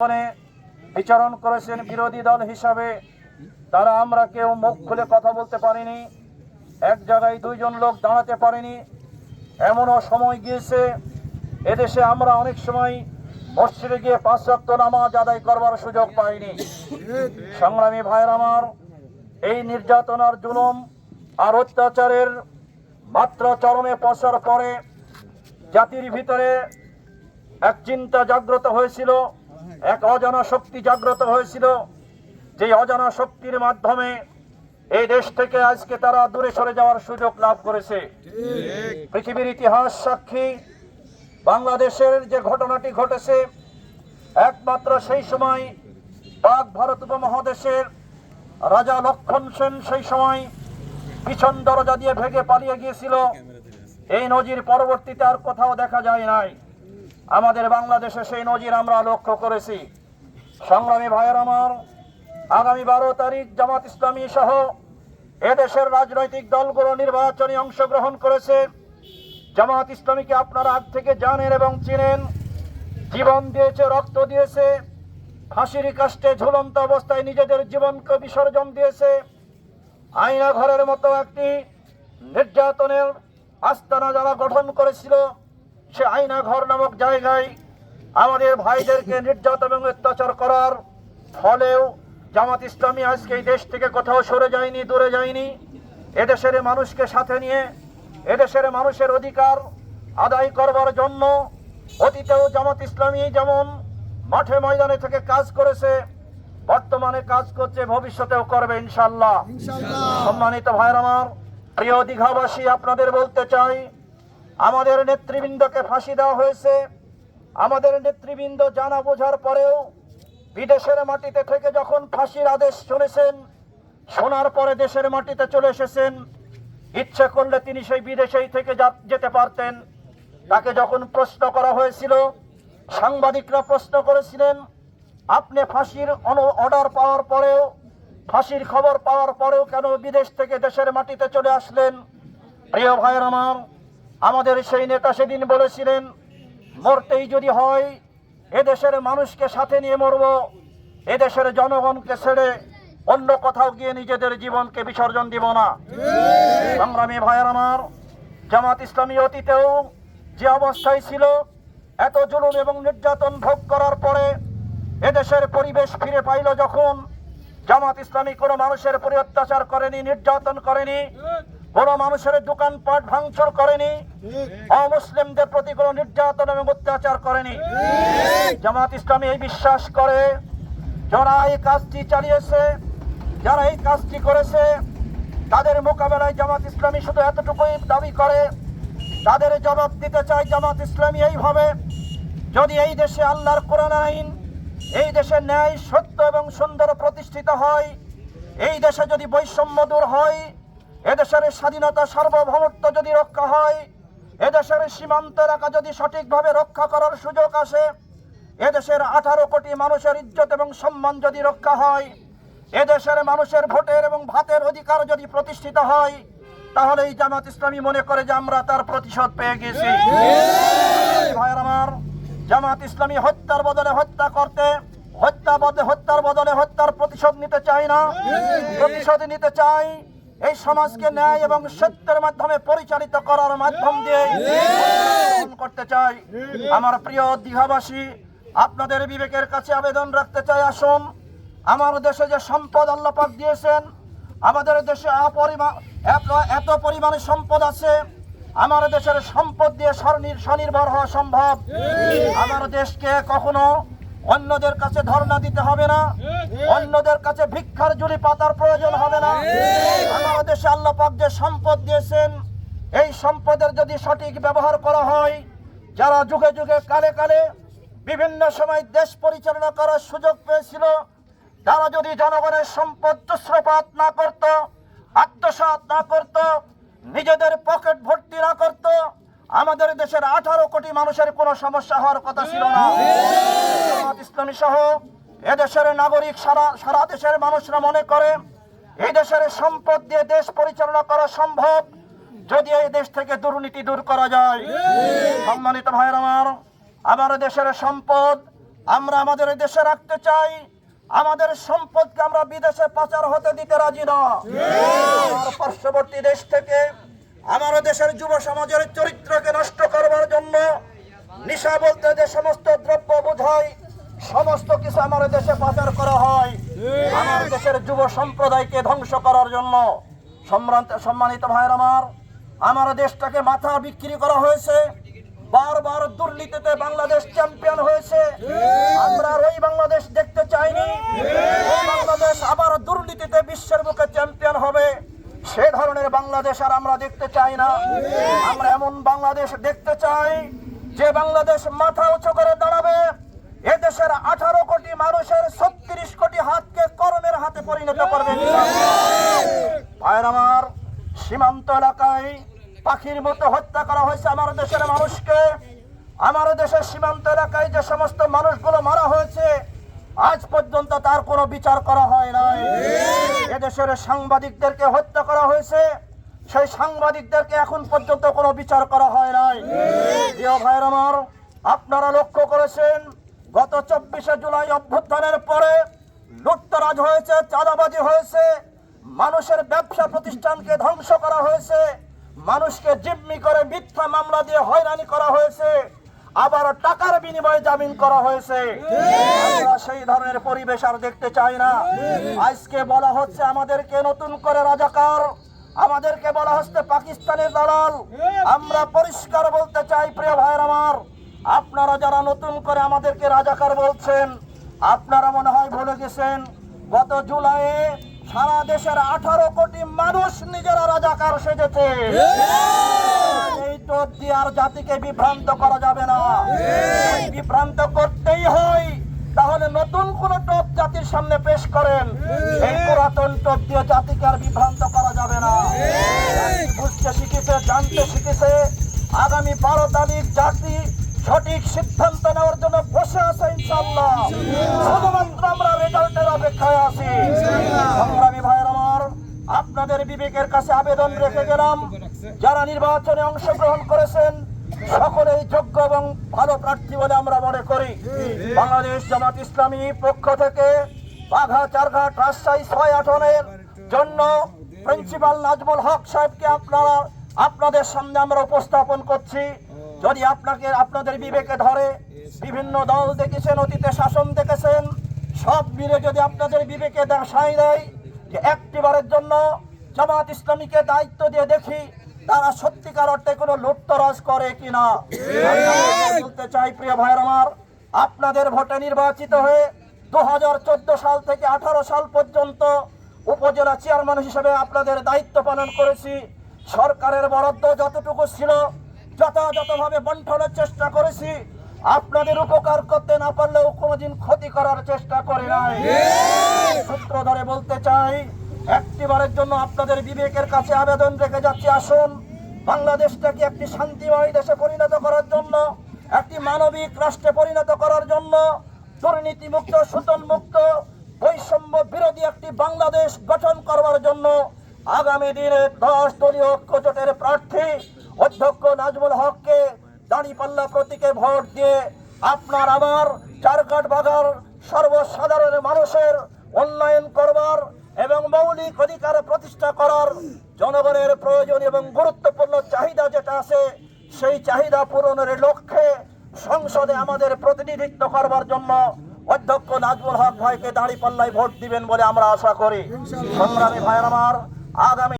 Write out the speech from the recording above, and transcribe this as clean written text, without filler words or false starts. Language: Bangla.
বিচরণ করেছেন বিরোধী দল হিসাবে। তারা আমরা কেউ মুখ খুলে কথা বলতে পারিনি, এক জায়গায় দুইজন লোক দাঁড়াতে পারিনি। এমনও সময় গিয়েছে এদেশে আমরা অনেক সময় মসজিদে গিয়ে 5 ওয়াক্ত নামাজ আদায় করবার সুযোগ পাইনি। সংগ্রামী ভাইয়ের আমার, এই নির্যাতনার জুলুম আর অত্যাচারের মাত্রা চরমে পৌঁছার পরে জাতির ভিতরে এক চিন্তা জাগ্রত হয়েছিল, এক অজানা শক্তি জাগ্রত হয়েছিল। যে অজানা শক্তির মাধ্যমে এই দেশ থেকে আজকে তারা দূরে সরে যাওয়ার সুযোগ লাভ করেছে। পৃথিবীর ইতিহাস সাক্ষী, বাংলাদেশের যে ঘটনাটি ঘটেছে একমাত্র সেই সময় পাক ভারত উপমহাদেশের রাজা লক্ষণ সেন সেই সময় পিছন দরজা দিয়ে ভেগে পালিয়ে গিয়েছিল। এই নজির পরবর্তীতে আর কোথাও দেখা যায় নাই। আমাদের বাংলাদেশে সেই নজির আমরা লক্ষ্য করেছি। সংগ্রামী ভাইয়ের আমার, আগামী 12 তারিখ জামাত ইসলামী সহ এদেশের রাজনৈতিক দলগুলো নির্বাচনে অংশগ্রহণ করেছে। জামাত ইসলামীকে আপনারা আগ থেকে জানেন এবং চিনেন। জীবন দিয়েছে, রক্ত দিয়েছে, ফাঁসির কাস্টে ঝুলন্ত অবস্থায় নিজেদের জীবনকে বিসর্জন দিয়েছে। আয়না ঘরের মতো একটি নির্যাতনের আস্তানা যারা গঠন করেছিল, সে আয়না ঘর নামক জায়গায় আমাদের ভাইদেরকে নির্যাতন এবং অত্যাচার করার ফলেও জামাত ইসলামী আজকে এই দেশ থেকে কোথাও সরে যায়নি, দূরে যায়নি। এদেশের মানুষকে সাথে নিয়ে এদেশের মানুষের অধিকার আদায় করবার জন্য অতীতেও জামাত ইসলামী যেমন মাঠে ময়দানে থেকে কাজ করেছে, বর্তমানে কাজ করছে, ভবিষ্যতেও করবে ইনশাআল্লাহ। সম্মানিত ভাইয়ের আমার, প্রিয় দীঘাবাসী, আপনাদের বলতে চাই, আমাদের নেতৃবৃন্দকে ফাঁসি দেওয়া হয়েছে। আমাদের নেতৃবৃন্দ জানা বোঝার পরেও বিদেশের মাটিতে থেকে যখন ফাঁসির আদেশ শুনেছেন, শোনার পরে দেশের মাটিতে চলে এসেছেন। ইচ্ছে করলে তিনি সেই বিদেশেই থেকে যেতে পারতেন। তাকে যখন প্রশ্ন করা হয়েছিল, সাংবাদিকরা প্রশ্ন করেছিলেন, আপনি ফাঁসির অর্ডার পাওয়ার পরেও, ফাঁসির খবর পাওয়ার পরেও কেন বিদেশ থেকে দেশের মাটিতে চলে আসলেন? প্রিয় ভাইয়ের আমার, আমাদের সেই নেতা সেদিন বলেছিলেন, মরতেই যদি হয় এদেশের মানুষকে সাথে নিয়ে মরব, এদেশের জনগণকে ছেড়ে অন্য কোথাও গিয়ে নিজেদের জীবনকে বিসর্জন দিব না। সংগ্রামী ভাইয়ের আমার, জামাত ইসলামী অতীতেও যে অবস্থায় ছিল, এত জুলুম এবং নির্যাতন ভোগ করার পরে এদেশের পরিবেশ ফিরে পাইল যখন, জামাত ইসলামী কোনো মানুষের উপরে অত্যাচার করেনি, নির্যাতন করেনি, কোনো মানুষের দোকানপাট ভাঙচুর করেনি, অমুসলিমদের প্রতি কোনো নির্যাতন এবং অত্যাচার করেনি। জামাত ইসলামী এই বিশ্বাস করে, যারা এই কাজটি চালিয়েছে, যারা এই কাজটি করেছে, তাদের মোকাবেলায় জামাত ইসলামী শুধু এতটুকুই দাবি করে, তাদের জবাব দিতে চাই জামাত ইসলামী এইভাবে, যদি এই দেশে আল্লাহর কোরআন আইন, এই দেশে ন্যায়, সত্য এবং সুন্দর প্রতিষ্ঠিত হয়, এই দেশে যদি বৈষম্য দূর হয়, এদেশের স্বাধীনতা সার্বভৌমত্ব যদি রক্ষা হয়, এদেশের সীমান্ত এলাকা যদি সঠিকভাবে রক্ষা করার সুযোগ আসে, এদেশের 18 কোটি মানুষের ইজ্জত এবং সম্মান যদি রক্ষা হয়, এদেশের মানুষের ভোটের এবং ভাতের অধিকার যদি প্রতিষ্ঠিত হয়, তাহলে এই জামাত ইসলামী মনে করে যে আমরা তার প্রতিশোধ পেয়ে গেছি। ভাইয়ের আমার, জামাত ইসলামী হত্যার বদলে হত্যা করতে, হত্যার বদলে হত্যার প্রতিশোধ নিতে চাই না, প্রতিশোধ নিতে চাই এই সমাজকে ন্যায় এবং সত্যের মাধ্যমে পরিচালিত করার মাধ্যম দিয়ে করতে চাই। আমার প্রিয় দীঘাবাসী, আপনাদের বিবেকের কাছে আবেদন রাখতে চাই, আসুন, আমার দেশে যে সম্পদ আল্লাহ পাক দিয়েছেন, আমাদের দেশে এত পরিমাণে সম্পদ আছে, আমার দেশের সম্পদ দিয়ে স্বনির্ভর হওয়া সম্ভব। আমার দেশকে কখনো অন্যদের কাছে ধর্ণা দিতে হবে না, অন্যদের কাছে ভিক্ষার ঝুলি পাতার প্রয়োজন হবে না। আমার দেশে আল্লাহ পাক যে সম্পদ দিয়েছেন, এই সম্পদের যদি সঠিক ব্যবহার করা হয়, যারা যুগে যুগে কালে কালে বিভিন্ন সময় দেশ পরিচালনা করার সুযোগ পেয়েছিল, তারা যদি জনগণের সম্পদ দুঃস্রপাত না করত, আত্মসাৎ না করত, নিজেদের পকেট ভর্তি না করত, আমাদের দেশের 18 কোটি মানুষের কোনো সমস্যা হওয়ার কথা ছিল না। জামাত ইসলামী সহ এদেশের নাগরিক, সারা দেশের মানুষরা মনে করে এই দেশের সম্পদ দিয়ে দেশ পরিচালনা করা সম্ভব, যদি এই দেশ থেকে দুর্নীতি দূর করা যায়। সম্মানিত ভাইয়ের আমার দেশের সম্পদ আমরা আমাদের দেশে রাখতে চাই, আমাদের সম্পদকে আমরা বিদেশে পাচার হতে দিতে রাজি না। আমার পার্শ্ববর্তী দেশ থেকে আমার দেশের যুব সমাজের চরিত্রকে নষ্ট করবার জন্য নেশা বলতে যে সমস্ত দ্রব্য বোঝায় সমস্ত কিছু আমার দেশে পাচার করা হয় আমার দেশের যুব সম্প্রদায়কে ধ্বংস করার জন্য। সম্মানিত ভাইয়ের আমার দেশটাকে মাথা বিক্রি করা হয়েছে, বারবার দুর্নীতিতে বাংলাদেশ চ্যাম্পিয়ন হয়েছে। আমরা ওই বাংলাদেশ দেখতে চাইনি, ওই বাংলাদেশ আবার দুর্নীতিতে বিশ্বের বুকে চ্যাম্পিয়ন হবে, সে ধরনের বাংলাদেশ আর আমরা দেখতে চাই না। আমরা এমন বাংলাদেশ দেখতে চাই যে বাংলাদেশ মাথা উঁচু করে দাঁড়াবে, এদেশের 18 কোটি মানুষের 36 কোটি হাতকে কর্মের হাতে পরিণত করবে। ভাইয়ের আমার, সীমান্ত এলাকায় পাখির মতো হত্যা করা হয়েছে আমার দেশের মানুষকে। আমার দেশের সীমান্ত এলাকায় যে সমস্ত মানুষগুলো মারা হয়েছে আজ পর্যন্ত তার কোনো বিচার করা হয় নাই। এদেশের সাংবাদিকদেরকে হত্যা করা হয়েছে, সেই সাংবাদিকদেরকে এখন পর্যন্ত কোনো বিচার করা হয় নাই। প্রিয় ভাইয়ের আমার, আপনারা লক্ষ্য করেছেন গত 24শে জুলাই অভ্যুত্থানের পরে লুটতরাজ হয়েছে, চাঁদাবাজি হয়েছে, মানুষের ব্যবসা প্রতিষ্ঠানকে ধ্বংস করা হয়েছে, মানুষকে জিম্মি করে মিথ্যা মামলা দিয়ে হয়রানি করা হয়েছে, আবার টাকার বিনিময়ে জামিন করা হয়েছে। আমরা সেই ধরনের পরিবেশ আর দেখতে চাই না। আজকে বলা হচ্ছে আমাদেরকে নতুন করে রাজাকার, আমাদেরকে বলা হচ্ছে পাকিস্তানের দালাল। আমরা পরিষ্কার বলতে চাই প্রিয় ভাইয়ের আমার, আপনারা যারা নতুন করে আমাদেরকে রাজাকার বলছেন, আপনারা মনে হয় ভুলে গেছেন গত জুলাইয়ে সারা দেশের 18 কোটি মানুষ নিজেরা রাজাকার সেজেছে। এই টোপ দিয়ে আর জাতিকে বিভ্রান্ত করা যাবে না। বিভ্রান্ত করতেই হয় তাহলে নতুন কোন টোপ জাতির সামনে পেশ করেন। এই পুরাতন টোপ দিয়ে জাতিকে আর বিভ্রান্ত করা যাবে না। বুঝতে শিখেছে, জানতে শিখেছে, আগামী 12 তারিখ জাতি সঠিক সিদ্ধান্ত নেওয়ার জন্য বসে আছে ইনশাআল্লাহ। শুধুমাত্র আমরা রেজাল্টের অপেক্ষায় আছি। সংগ্রামী ভাইয়ের আমার, আপনাদের বিবেকের কাছে আবেদন রেখে গেলাম, যারা নির্বাচনে অংশগ্রহণ করেছেন সকলেই যোগ্য এবং ভালো প্রার্থী বলে আমরা মনে করি। বাংলাদেশ জামাত ইসলামী পক্ষ থেকে বাঘা, চারঘাট, রাজশাহী 6 আসনের জন্য প্রিন্সিপাল নাজমুল হক সাহেবকে আপনাদের সামনে আমরা উপস্থাপন করছি। যদি আপনাদের বিবেকে ধরে, বিভিন্ন দল দেখেছেন, অতীতে শাসন দেখেছেন, সব মিলে যদি আপনাদের বিবেকে সাই দেয় যে একটিবারের জন্য জামাত ইসলামীকে দায়িত্ব দিয়ে দেখি তারা সত্যিকার অর্থে কোনো লুটতরাজ করে কিনা। বলতে চাই প্রিয় ভাইয়ের আমার, আপনাদের ভোটে নির্বাচিত হয়ে 2014 সাল থেকে 18 সাল পর্যন্ত উপজেলা চেয়ারম্যান হিসেবে আপনাদের দায়িত্ব পালন করেছি। সরকারের বরাদ্দ যতটুকু ছিল যথাযথভাবে বন্টনের চেষ্টা করেছি। আপনাদের উপকার করতে না পারলেও কোনোদিন ক্ষতি করার চেষ্টা করি নাই। সূত্র ধরে বলতে চাই, একটিবারের জন্য আপনাদের বিবেকের কাছে আবেদন রেখে যাচ্ছি, আসুন বাংলাদেশটাকে একটি শান্তিময় দেশে পরিণত করার জন্য, একটি মানবিক রাষ্ট্রে পরিণত করার জন্য, দুর্নীতিমুক্ত, শোষণমুক্ত, বৈষম্য বিরোধী একটি বাংলাদেশ গঠন করবার জন্য আগামী দিনে 10 দলীয় ঐক্যজোটের প্রার্থী অধ্যক্ষ নাজমুল হককে দাঁড়িপাল্লা প্রতীকে ভোট দিয়ে আপনার আমার চারঘাট বাগার সর্বসাধারণ মানুষের উন্নয়ন করবার এবং মৌলিক অধিকার প্রতিষ্ঠা করার জনগণের প্রয়োজন এবং গুরুত্বপূর্ণ চাহিদা যেটা আছে সেই চাহিদা পূরণের লক্ষ্যে সংসদে আমাদের প্রতিনিধিত্ব করবার জন্য অধ্যক্ষ নাজমুল হক ভাইকে দাঁড়িপাল্লায় ভোট দিবেন বলে আমরা আশা করি। সংগ্রামী ভাইয়ের আমার, আগামী